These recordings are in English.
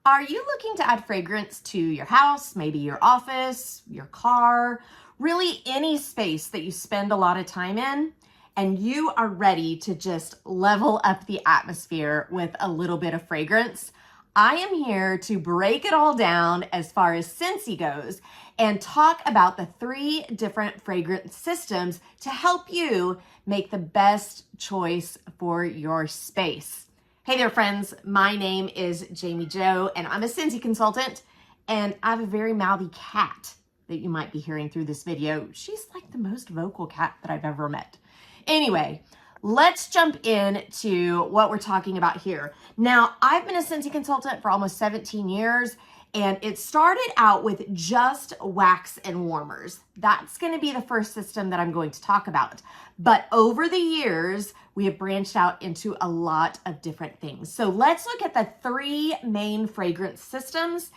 Are you looking to add fragrance to your house, maybe your office, your car, really any space that you spend a lot of time in, and you are ready to just level up the atmosphere with a little bit of fragrance? I am here to break it all down as far as Scentsy goes and talk about the 3 different fragrance systems to help you make the best choice for your space. Hey there, friends. My name is Jami Jo, and I'm a Scentsy consultant, and I have a very mouthy cat that you might be hearing through this video. She's like the most vocal cat that I've ever met. Anyway, let's jump into what we're talking about here. Now, I've been a Scentsy consultant for almost 17 years, and it started out with just wax and warmers. That's going to be the first system that I'm going to talk about. But over the years, we have branched out into a lot of different things. So let's look at the 3 main fragrance systems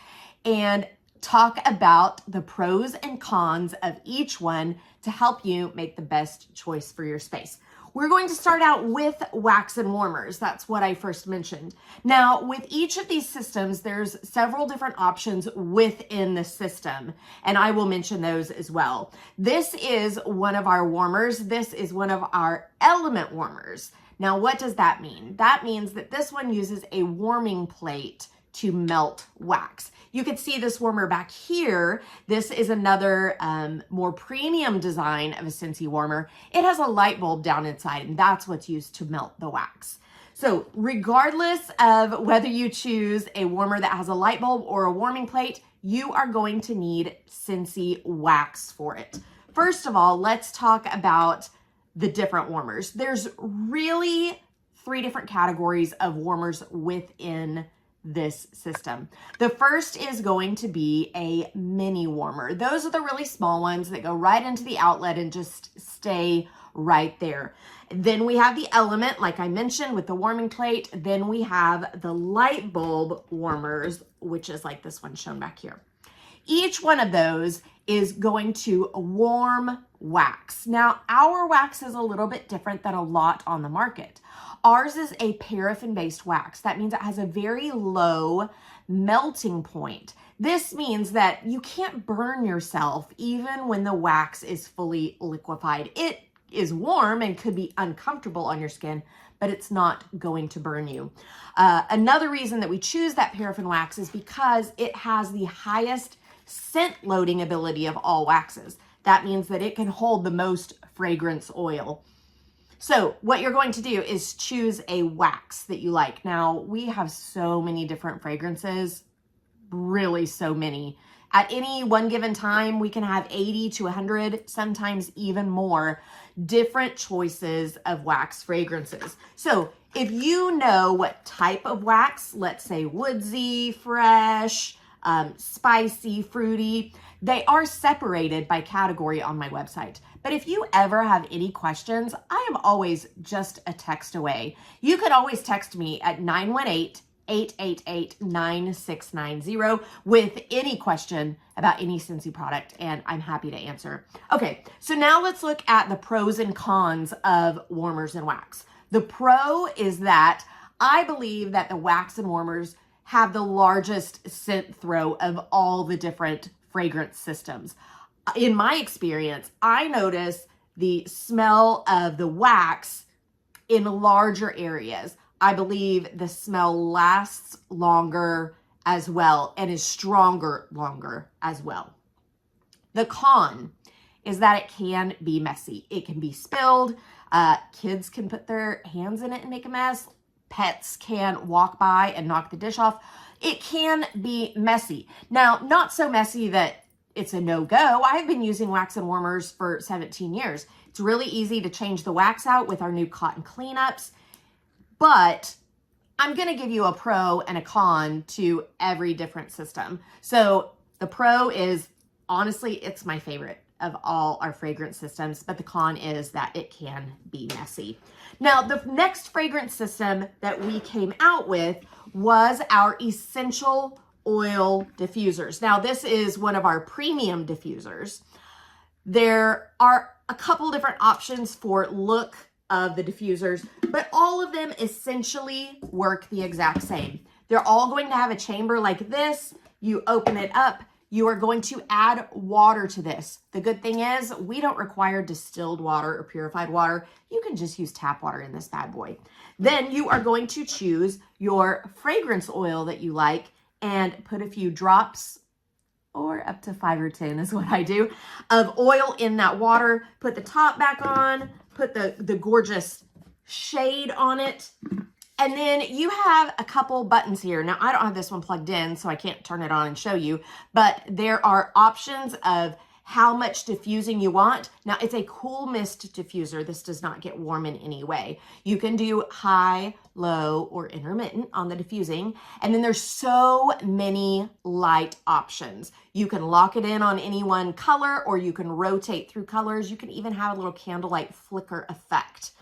and talk about the pros and cons of each one to help you make the best choice for your space. We're going to start out with wax and warmers. That's what I first mentioned. Now, with each of these systems, there's several different options within the system, and I will mention those as well. This is one of our warmers. This is one of our element warmers. Now, what does that mean? That means that this one uses a warming plate to melt wax. You can see this warmer back here. This is another more premium design of a Scentsy warmer. It has a light bulb down inside, and that's what's used to melt the wax. So regardless of whether you choose a warmer that has a light bulb or a warming plate, you are going to need Scentsy wax for it. First of all, let's talk about the different warmers. There's really 3 different categories of warmers within this system. The first is going to be a mini warmer. Those are the really small ones that go right into the outlet and just stay right there. Then we have the element, like I mentioned, with the warming plate. Then we have the light bulb warmers, which is like this one shown back here. Each one of those is going to warm wax. Now, our wax is a little bit different than a lot on the market. Ours is a paraffin-based wax. That means it has a very low melting point. This means that you can't burn yourself even when the wax is fully liquefied. It is warm and could be uncomfortable on your skin, but it's not going to burn you. Another reason that we choose that paraffin wax is because it has the highest scent loading ability of all waxes. That means that it can hold the most fragrance oil. So what you're going to do is choose a wax that you like. Now, we have so many different fragrances, really so many. At any one given time, we can have 80 to 100, sometimes even more, different choices of wax fragrances. So if you know what type of wax, let's say woodsy, fresh, spicy, fruity, they are separated by category on my website. But if you ever have any questions, I am always just a text away. You could always text me at 918-888-9690 with any question about any Scentsy product, and I'm happy to answer. Okay, so now let's look at the pros and cons of warmers and wax. The pro is that I believe that the wax and warmers have the largest scent throw of all the different fragrance systems. In my experience, I notice the smell of the wax in larger areas. I believe the smell lasts longer as well and is stronger longer as well. The con is that it can be messy. It can be spilled. Kids can put their hands in it and make a mess. Pets can walk by and knock the dish off. It can be messy. Now, not so messy that it's a no-go. I've been using wax and warmers for 17 years. It's really easy to change the wax out with our new cotton cleanups, but I'm going to give you a pro and a con to every different system. So the pro is, honestly, it's my favorite of all our fragrance systems, but the con is that it can be messy. Now, the next fragrance system that we came out with was our essential oil diffusers. Now, this is one of our premium diffusers. There are a couple different options for look of the diffusers, but all of them essentially work the exact same. They're all going to have a chamber like this. You open it up. You are going to add water to this. The good thing is we don't require distilled water or purified water. You can just use tap water in this bad boy. Then you are going to choose your fragrance oil that you like and put a few drops, or up to 5 or 10 is what I do, of oil in that water. Put the top back on, put the gorgeous shade on it. And then you have a couple buttons here. Now, I don't have this one plugged in, so I can't turn it on and show you, but there are options of how much diffusing you want. Now, it's a cool mist diffuser. This does not get warm in any way. You can do high, low, or intermittent on the diffusing. And then there's so many light options. You can lock it in on any one color, or you can rotate through colors. You can even have a little candlelight flicker effect.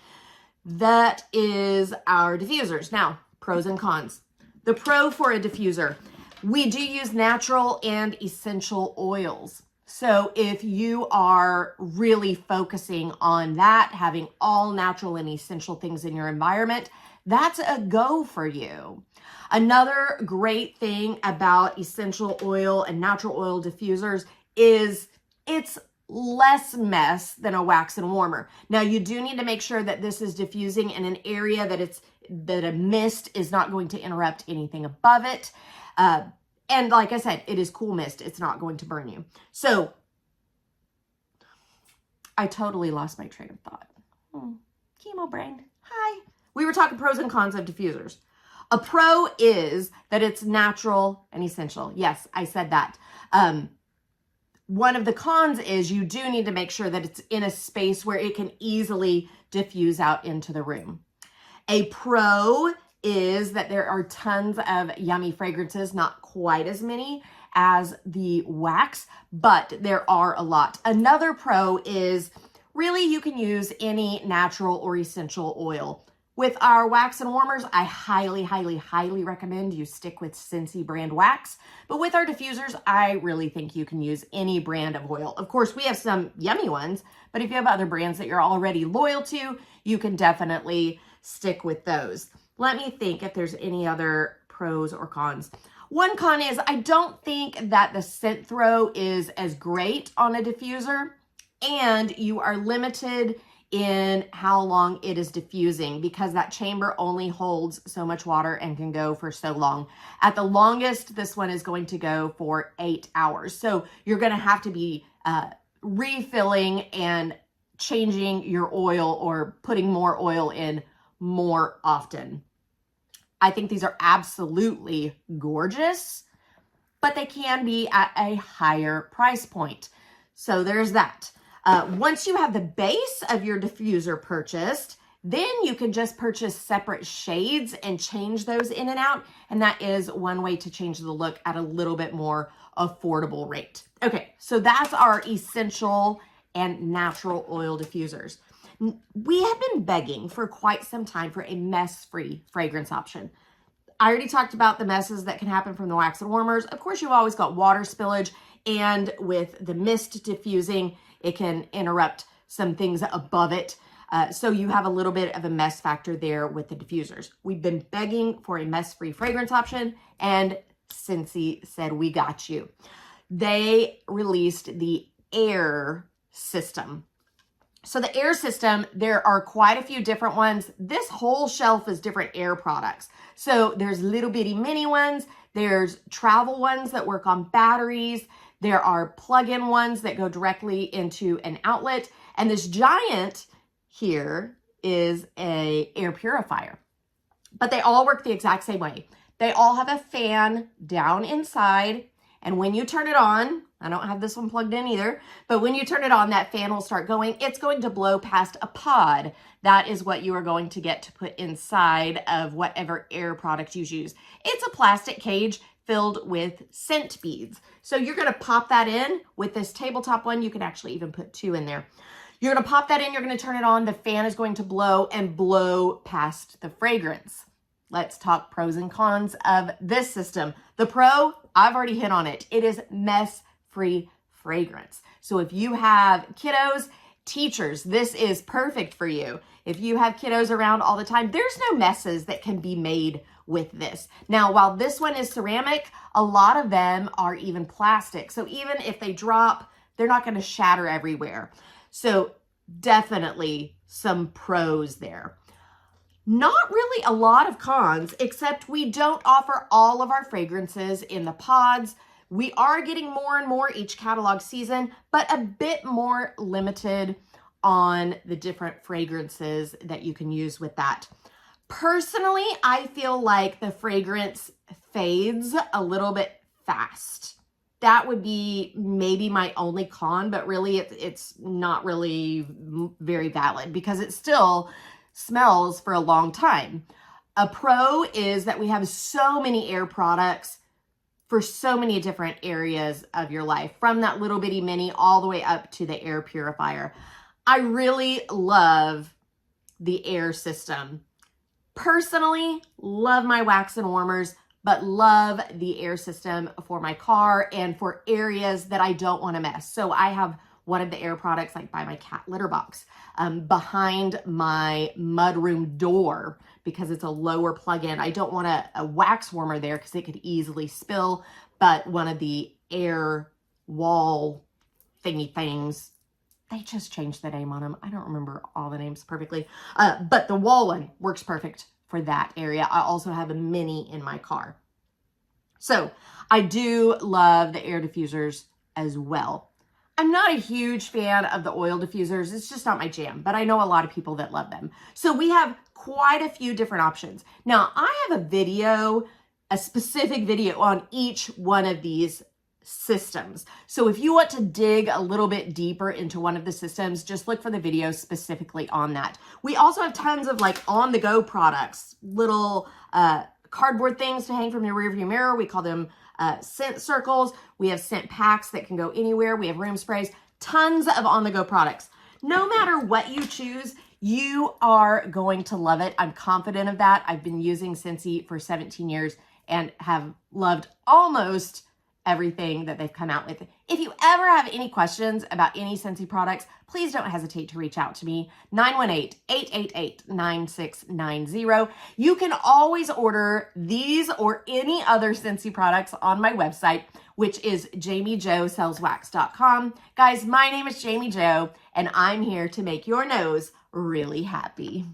That is our diffusers. Now, pros and cons. The pro for a diffuser, we do use natural and essential oils. So if you are really focusing on that, having all natural and essential things in your environment, that's a go for you. Another great thing about essential oil and natural oil diffusers is it's less mess than a wax and warmer. Now, you do need to make sure that this is diffusing in an area that a mist is not going to interrupt anything above it. And like I said, it is cool mist. It's not going to burn you. So I totally lost my train of thought. Chemo brain. Hi. We were talking pros and cons of diffusers. A pro is that it's natural and essential. Yes, I said that. One of the cons is you do need to make sure that it's in a space where it can easily diffuse out into the room. A pro is that there are tons of yummy fragrances, not quite as many as the wax, but there are a lot. Another pro is really you can use any natural or essential oil. With our wax and warmers, I highly, highly, highly recommend you stick with Scentsy brand wax. But with our diffusers, I really think you can use any brand of oil. Of course, we have some yummy ones, but if you have other brands that you're already loyal to, you can definitely stick with those. Let me think if there's any other pros or cons. One con is I don't think that the scent throw is as great on a diffuser, and you are limited in how long it is diffusing because that chamber only holds so much water and can go for so long. At the longest, this one is going to go for 8 hours. So you're going to have to be refilling and changing your oil or putting more oil in more often. I think these are absolutely gorgeous, but they can be at a higher price point. So there's that. Once you have the base of your diffuser purchased, then you can just purchase separate shades and change those in and out. And that is one way to change the look at a little bit more affordable rate. Okay, so that's our essential and natural oil diffusers. We have been begging for quite some time for a mess-free fragrance option. I already talked about the messes that can happen from the wax and warmers. Of course, you've always got water spillage, and with the mist diffusing, it can interrupt some things above it. So you have a little bit of a mess factor there with the diffusers. We've been begging for a mess-free fragrance option, and Scentsy said, we got you. They released the Air system. So the Air system, there are quite a few different ones. This whole shelf is different Air products. So there's little bitty mini ones. There's travel ones that work on batteries. There are plug-in ones that go directly into an outlet. And this giant here is an air purifier. But they all work the exact same way. They all have a fan down inside. And when you turn it on, I don't have this one plugged in either, but when you turn it on, that fan will start going. It's going to blow past a pod. That is what you are going to get to put inside of whatever air product you use. It's a plastic cage filled with scent beads. So you're going to pop that in with this tabletop one. You can actually even put 2 in there. You're going to pop that in. You're going to turn it on. The fan is going to blow and blow past the fragrance. Let's talk pros and cons of this system. The pro, I've already hit on it. It is mess-free fragrance. So if you have kiddos Teachers, this is perfect for you. If you have kiddos around all the time, there's no messes that can be made with this. Now, while this one is ceramic, a lot of them are even plastic. So even if they drop, they're not going to shatter everywhere. So definitely some pros there. Not really a lot of cons, except we don't offer all of our fragrances in the pods. We are getting more and more each catalog season, but a bit more limited on the different fragrances that you can use with that. Personally, I feel like the fragrance fades a little bit fast. That would be maybe my only con, but really it's not really very valid because it still smells for a long time. A pro is that we have so many air products for so many different areas of your life, from that little bitty mini all the way up to the air purifier. I really love the air system. Personally, love my wax and warmers, but love the air system for my car and for areas that I don't want to mess. So I have one of the air products like by my cat litter box, behind my mudroom door because it's a lower plug-in. I don't want a wax warmer there because it could easily spill, but one of the air wall thingy things, they just changed the name on them. I don't remember all the names perfectly, but the wall one works perfect for that area. I also have a mini in my car. So I do love the air diffusers as well. I'm not a huge fan of the oil diffusers. It's just not my jam, but I know a lot of people that love them. So we have quite a few different options. Now I have a video, a specific video on each one of these systems. So if you want to dig a little bit deeper into one of the systems, just look for the video specifically on that. We also have tons of like on-the-go products, little cardboard things to hang from your rearview mirror. We call them scent circles. We have scent packs that can go anywhere. We have room sprays, tons of on-the-go products. No matter what you choose, you are going to love it. I'm confident of that. I've been using Scentsy for 17 years and have loved almost everything that they've come out with. If you ever have any questions about any Scentsy products, please don't hesitate to reach out to me, 918-888-9690. You can always order these or any other Scentsy products on my website, which is JamiJoSellsWax.com. Guys, my name is Jami Jo, and I'm here to make your nose really happy.